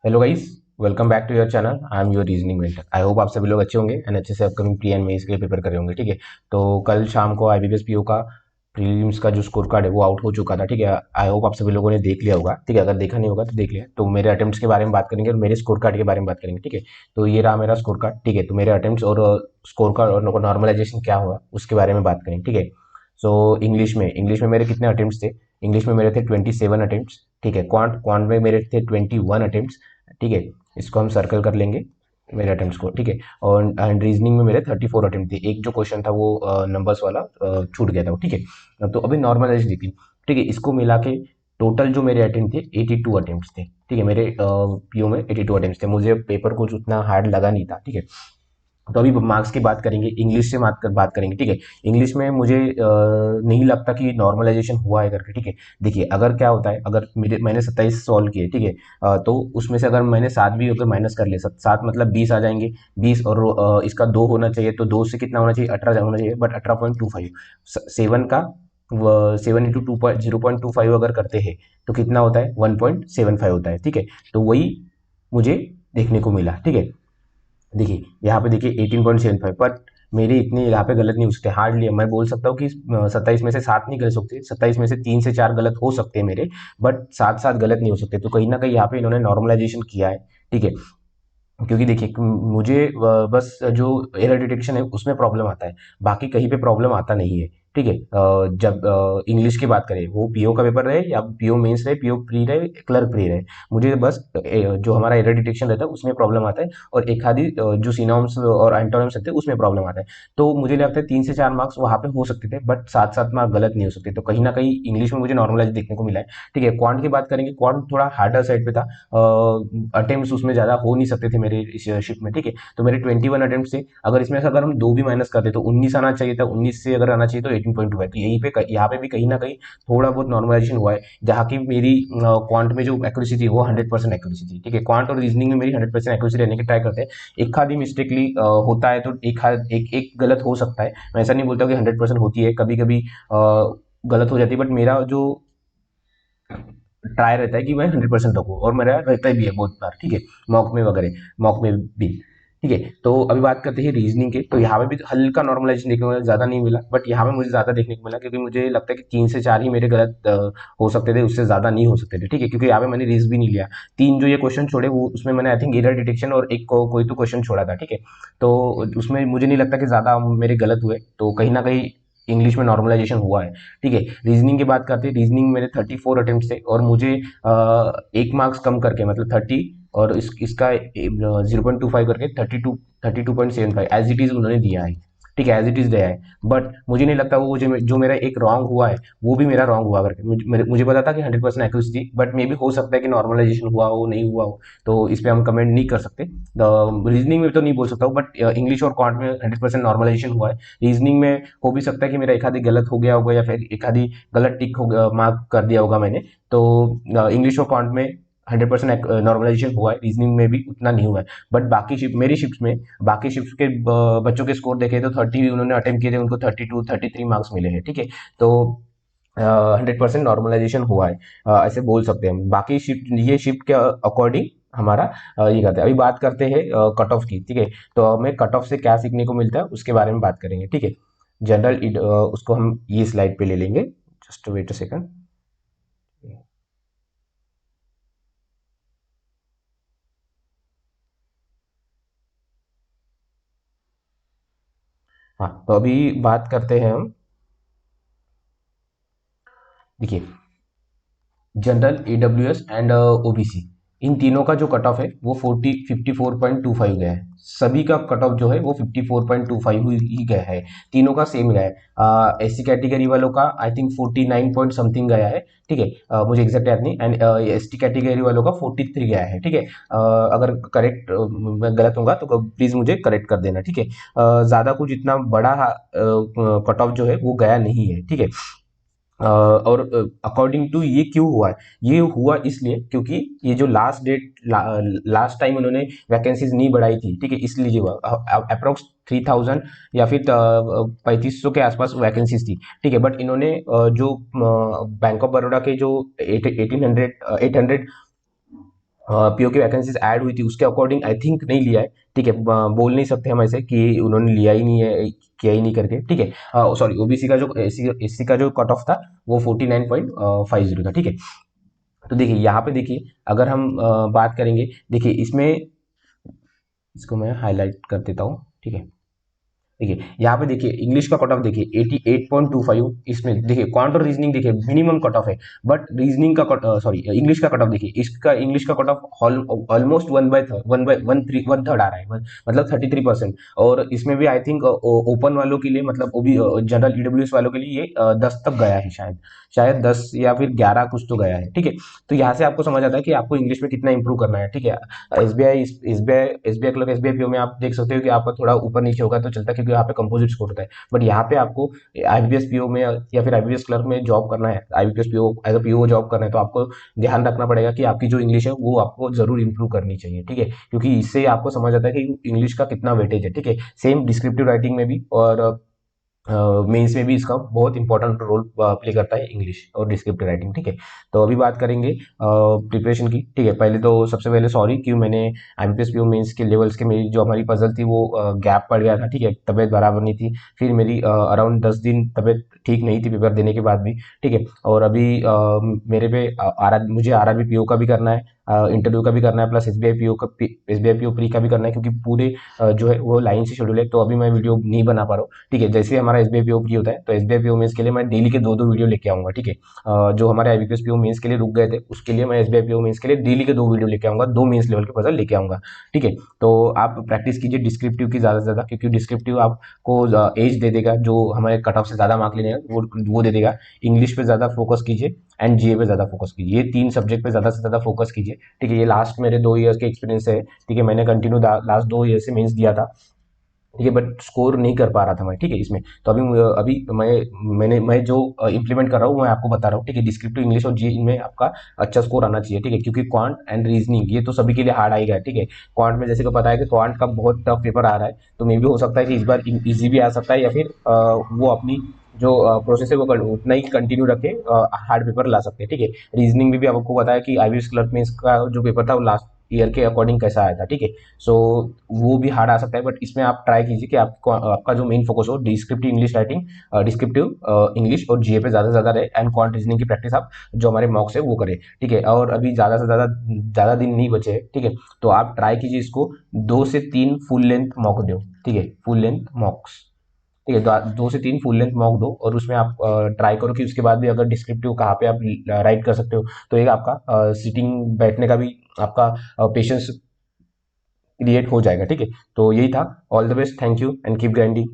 Hello guys, welcome back to your channel. I am your reasoning mentor. I hope आप सभी लोग अच्छे होंगे एंड अच्छे से अपकमिंग प्री एंड मेंस के लिए प्रिपेयर कर रहे होंगे। ठीक है, तो कल शाम को आईबीपीएस पीओ का प्रीलिम्स का जो स्कोर कार्ड है वो आउट हो चुका था। ठीक है, आई होप आप सभी लोगों ने देख लिया होगा। ठीक है, अगर देखा नहीं होगा तो देख लिया। तो मेरे अटेम्प्ट्स के बारे में बात करेंगे और मेरे स्कोर कार्ड के बारे में बात करेंगे। ठीक है, तो ये रहा मेरा स्कोर कार्ड। ठीक है, तो मेरे अटेम्प्ट्स और स्कोर कार्ड और नॉर्मलाइजेशन क्या हुआ उसके बारे में बात करेंगे। ठीक है, सो इंग्लिश में मेरे कितने अटेम्प्ट्स थे? इंग्लिश में मेरे थे 27 अटेम्प्ट्स। ठीक है, क्वांट में मेरे थे 21 अटेम्प्ट्स। ठीक है, इसको हम सर्कल कर लेंगे मेरे अटेम्प्ट्स को। ठीक है, और एंड रीजनिंग में मेरे 34 अटेम्प्ट थे। एक जो क्वेश्चन था वो नंबर्स वाला छूट गया था। ठीक है, तो अभी नॉर्मलाइज देखिए। ठीक है, इसको मिला के टोटल जो मेरे अटेम्प्ट थे 82 अटेम्प्ट थे। ठीक है, मेरे पीओ में 82 अटेम्प्ट थे। मुझे पेपर कुछ उतना हार्ड लगा नहीं था। ठीक है, तो अभी मार्क्स की बात करेंगे, इंग्लिश से बात करेंगे। ठीक है, इंग्लिश में मुझे नहीं लगता कि नॉर्मलाइजेशन हुआ है करके। ठीक है, देखिए अगर क्या होता है, अगर मैंने 27 सॉल्व किए। ठीक है, तो उसमें से अगर मैंने 7 भी अगर माइनस कर ले, 7 मतलब 20 आ जाएंगे। 20 और इसका 2 होना चाहिए, तो 2 से कितना होना चाहिए? 18 होना चाहिए, बट 18.25। 7 का 7 इंटू 0.25 अगर करते हैं तो कितना होता है? 1.75 होता है। ठीक है, तो वही मुझे देखने को मिला। ठीक है, देखिए यहाँ पे देखिए 18.75, पर मेरे इतने यहाँ पे गलत नहीं हो सकते। हार्डली मैं बोल सकता हूँ कि 27 में से 7 नहीं गलत सकते, 27 में से 3 से 4 गलत हो सकते हैं मेरे, बट 7 गलत नहीं हो सकते। तो कहीं ना कहीं यहाँ पे इन्होंने नॉर्मलाइजेशन किया है। ठीक है, क्योंकि देखिए मुझे बस जो एरर डिटेक्शन है उसमें प्रॉब्लम आता है, बाकी कहीं पे प्रॉब्लम आता नहीं है। ठीक है, जब इंग्लिश की बात करें, वो पीओ का पेपर रहे या पीओ मेंस रहे, पीओ प्री रहे, क्लर्क प्री रहे, मुझे बस जो हमारा एरर डिटेक्शन रहता है उसमें प्रॉब्लम आता है, और एक आधी जो सिनोम्स और एंटोनिम्स रहते हैं उसमें प्रॉब्लम आता है। तो मुझे लगता है 3 से 4 मार्क्स वहाँ पे हो सकते थे, बट 7 मार्क गलत नहीं हो सकते। तो कहीं ना कहीं इंग्लिश में मुझे नॉर्मलाइज देखने को मिला है। ठीक है, क्वांट की बात करेंगे, क्वांट थोड़ा हार्डर साइड पे था। अटेम्प्ट उसमें ज़्यादा हो नहीं सकते थे मेरे इस शिफ्ट में। ठीक है, तो मेरे 21 अटेम्प्ट थे। अगर इसमें से अगर हम 2 भी माइनस करते तो 19 आना चाहिए था। 19 से अगर आना चाहिए तो 18.25। तो यहीं पे यहाँ पे भी कहीं ना कहीं थोड़ा बहुत नॉर्मलाइजेशन हुआ है, जहाँ की मेरी क्वांट में जो एक्यूरेसी थी वो 100% एक्यूरेसी थी। ठीक है, क्वांट और रीजनिंग में मेरी 100% एक्यूरेसी रहने की ट्राई करते हैं। एक आधी मिस्टेकली होता है तो एक गलत हो सकता है। मैं ऐसा नहीं बोलता कि 100% होती है, कभी कभी गलत हो जाती है, बट मेरा जो ट्राई रहता है कि मैं 100% रखूँ, और मेरा रहता भी है बहुत बार। ठीक है, मॉक में वगैरह, मॉक में भी। ठीक है, तो अभी बात करते हैं रीजनिंग के। तो यहाँ पे भी हल्का नॉर्मलाइजेशन देखने को मिला, ज़्यादा नहीं मिला, बट यहाँ पे मुझे ज़्यादा देखने को मिला, क्योंकि मुझे लगता है कि 3 से 4 ही मेरे गलत हो सकते थे, उससे ज़्यादा नहीं हो सकते थे। ठीक है, क्योंकि यहाँ पे मैंने रिस्क भी नहीं लिया। 3 जो ये क्वेश्चन छोड़े वो उसमें मैंने आई थिंक एरर डिटेक्शन और एक कोई तो क्वेश्चन छोड़ा था। ठीक है, तो उसमें मुझे नहीं लगता कि ज़्यादा मेरे गलत हुए, तो कहीं ना कहीं इंग्लिश में नॉर्मलाइजेशन हुआ है। ठीक है, रीजनिंग की बात करते हैं। रीजनिंग मेरे 34 अटेम्प्ट थे, और मुझे एक मार्क्स कम करके, मतलब 30, और इसका 0.25 करके 32.75 एज इट इज उन्होंने दिया है। ठीक है, एज इट इज दिया है, बट मुझे नहीं लगता वो जो मेरा एक रॉन्ग हुआ है वो भी मेरा रॉन्ग हुआ करके। मुझे पता था कि 100% एक्यूरेसी थी, बट मे भी हो सकता है कि नॉर्मलाइजेशन हुआ हो, नहीं हुआ हो, तो इस पे हम कमेंट नहीं कर सकते। रीजनिंग में तो नहीं बोल सकता हूँ, बट इंग्लिश और क्वांट में 100% नॉर्मलाइजेशन हुआ है। रीजनिंग में हो भी सकता है कि मेरा एक आधी गलत हो गया होगा, या फिर एक आधी गलत टिक हो गया, मार्क कर दिया होगा मैंने। तो इंग्लिश और क्वांट में 100% नॉर्मलाइजेशन हुआ है, रीजनिंग में भी उतना नहीं हुआ है। बट बाकी शिफ्ट, मेरी शिफ्ट में बाकी शिफ्ट के बच्चों के स्कोर देखे तो 30 उन्होंने अटेम्प्ट किए थे, उनको 32 33 मार्क्स मिले हैं। ठीक है, तो 100% नॉर्मलाइजेशन हुआ है, ऐसे बोल सकते हैं। बाकी शिफ्ट, ये शिफ्ट के अकॉर्डिंग हमारा ये करते हैं। अभी बात करते हैं कट ऑफ की। ठीक है, तो हमें कट ऑफ से क्या सीखने को मिलता है उसके बारे में बात करेंगे। ठीक है, जनरल उसको हम ये स्लाइड पे ले लेंगे। Just wait a second. हाँ, तो अभी बात करते हैं हम। देखिए, जनरल, ईडब्ल्यूएस एंड ओबीसी, इन तीनों का जो कट ऑफ है वो 54.25 गया है। सभी का कट ऑफ जो है वो 54.25 ही गया है, तीनों का सेम गया है। एससी कैटेगरी वालों का आई थिंक 49 पॉइंट समथिंग गया है। ठीक है, मुझे एग्जैक्ट याद नहीं। एंड एसटी कैटेगरी वालों का 43 गया है। ठीक है, अगर करेक्ट मैं गलत होगा तो प्लीज मुझे करेक्ट कर देना। ठीक है, ज्यादा कुछ इतना बड़ा कट ऑफ जो है वो गया नहीं है। ठीक है, और अकॉर्डिंग टू ये क्यों हुआ है? ये हुआ इसलिए क्योंकि ये जो लास्ट टाइम उन्होंने वैकेंसीज नहीं बढ़ाई थी। ठीक है, इसलिए ये हुआ। अप्रोक्स 3000 या फिर 3500 के आसपास वैकेंसीज थी। ठीक है, बट इन्होंने जो बैंक ऑफ बड़ौदा के जो 1800 800 पीओ की वैकेंसीज ऐड हुई थी उसके अकॉर्डिंग आई थिंक नहीं लिया है, ठीक है। बोल नहीं सकते हम ऐसे कि उन्होंने लिया ही नहीं है, किया ही नहीं करके, ठीक है। सॉरी, ओबीसी का जो एससी का जो कट ऑफ था वो 49.50 था, ठीक है। तो देखिए यहाँ पे देखिए, अगर हम बात करेंगे, देखिए इसमें, इसको मैं हाईलाइट कर देता हूँ, ठीक है। देखिए यहाँ पे देखिए इंग्लिश का कट ऑफ देखिए 88.25, इसमें देखिए क्वांट और रीजनिंग देखिए मिनिमम कट ऑफ है, बट रीजनिंग का कट, सॉरी इंग्लिश का कट ऑफ देखिए, इसका इंग्लिश का cut off almost one third आ रहा है, मतलब 33%। और इसमें भी आई थिंक ओपन वालों के लिए, मतलब ओबी जनरल ईडब्ल्यूएस वालों के लिए ये 10 तक गया है, शायद 10 या फिर 11 कुछ तो गया है, ठीक है। तो यहाँ से आपको समझ आता है कि आपको इंग्लिश में कितना इंप्रूव करना है, ठीक है। एसबीआई क्लर्क, एसबीआई पीओ में आप देख सकते हो कि आपका थोड़ा ऊपर नीचे होगा तो चलता है, क्योंकि यहाँ पे कंपोजिट स्कोर होता है। बट यहाँ पे आपको आईबीपीएस पीओ में या फिर आईबीपीएस क्लर्क में जॉब करना है, IBPS PO as a PO job करना है, तो आपको ध्यान रखना पड़ेगा कि आपकी जो इंग्लिश है वो आपको जरूर इंप्रूव करनी चाहिए, ठीक है। क्योंकि इससे आपको समझ आता है कि इंग्लिश का कितना वेटेज है, ठीक है। सेम डिस्क्रिप्टिव राइटिंग में भी और मेंस में भी इसका बहुत इंपॉर्टेंट रोल प्ले करता है, इंग्लिश और डिस्क्रिप्टिव राइटिंग, ठीक है। तो अभी बात करेंगे प्रिपरेशन की, ठीक है। पहले तो सबसे पहले सॉरी कि मैंने आईबीपीएस पीओ मेंस के लेवल्स के, मेरी जो हमारी पजल थी वो गैप पड़ गया था, ठीक है। तबीयत बराबर नहीं थी, फिर मेरी अराउंड 10 दिन तबीयत ठीक नहीं थी पेपर देने के बाद भी, ठीक है। और अभी मेरे पे मुझे आरआरबी पीओ का भी करना है, इंटरव्यू का भी करना है, प्लस एसबीआई पीओ प्री का भी करना है, क्योंकि पूरे जो है वो लाइन से शेड्यूल है, तो अभी मैं वीडियो नहीं बना पा रहा हूँ, ठीक है। जैसे हमारा एसबीआई पीओ प्री होता है, तो एसबीआई पीओ मेंस के लिए मैं डेली के दो दो वीडियो लेके आऊंगा, ठीक है। जो हमारे आईबीपीएस पीओ मेंस के लिए रुक गए थे, उसके लिए मैं एसबीआई पीओ मेंस के लिए डेली के दो वीडियो लेके आऊंगा, दो मेंस लेवल के पजल लेके आऊंगा, ठीक है। तो आप प्रैक्टिस कीजिए डिस्क्रिप्टिव की ज्यादा से ज्यादा, क्योंकि डिस्क्रिप्टिव आपको एज दे देगा, जो हमारे कट ऑफ से ज्यादा मार्क लेने हैं वो दे देगा। इंग्लिश पे ज्यादा फोकस कीजिए एंड जीए पे ज्यादा फोकस कीजिए, ये तीन सब्जेक्ट पे ज्यादा से ज्यादा फोकस कीजिए, ठीक है। ये लास्ट मेरे 2 ईयर्स के एक्सपीरियंस है, ठीक है। मैंने कंटिन्यू लास्ट 2 ईयर से मेंस दिया था, ठीक है, बट स्कोर नहीं कर पा रहा था मैं, ठीक है, इसमें। तो अभी मैं जो इम्प्लीमेंट कर रहा हूँ मैं आपको बता रहा हूँ, ठीक है। डिस्क्रिप्टिव इंग्लिश और जी इनमें आपका अच्छा स्कोर आना चाहिए, ठीक है, क्योंकि क्वांट एंड रीजनिंग ये तो सभी के लिए हार्ड आएगा, ठीक है। क्वांट में जैसे को पता है कि क्वांट का बहुत टफ पेपर आ रहा है, तो मे भी हो सकता है कि इस बार इजी भी आ सकता है, या फिर वो अपनी जो प्रोसेस है वो उतना ही कंटिन्यू रखे, हार्ड पेपर ला सकते हैं, ठीक है। रीजनिंग में भी आपको पता है कि आईबीएस क्लर्क में इसका जो पेपर था वो लास्ट ईयर के अकॉर्डिंग कैसा आया था, ठीक है। सो वो भी हार्ड आ सकता है, बट इसमें आप ट्राई कीजिए कि आपका जो मेन फोकस हो descriptive English writing, descriptive English और जीए पे ज़्यादा से ज़्यादा रहे, एंड क्वांट रीजनिंग की प्रैक्टिस आप जो हमारे मॉक्स है वो करें, ठीक है। और अभी ज़्यादा से ज़्यादा दिन नहीं बचे हैं, ठीक है। तो आप ट्राई कीजिए इसको, 2 से 3 फुल लेंथ मॉक दो, ठीक है, फुल लेंथ मॉक्स, ठीक है। 2 से 3 फुल लेंथ मॉक दो, और उसमें आप ट्राई करो कि उसके बाद भी अगर डिस्क्रिप्टिव कहाँ पे आप राइट कर सकते हो, तो एक आपका सिटिंग बैठने का भी आपका पेशेंस क्रिएट हो जाएगा, ठीक है। तो यही था। All the best, thank you and keep grinding.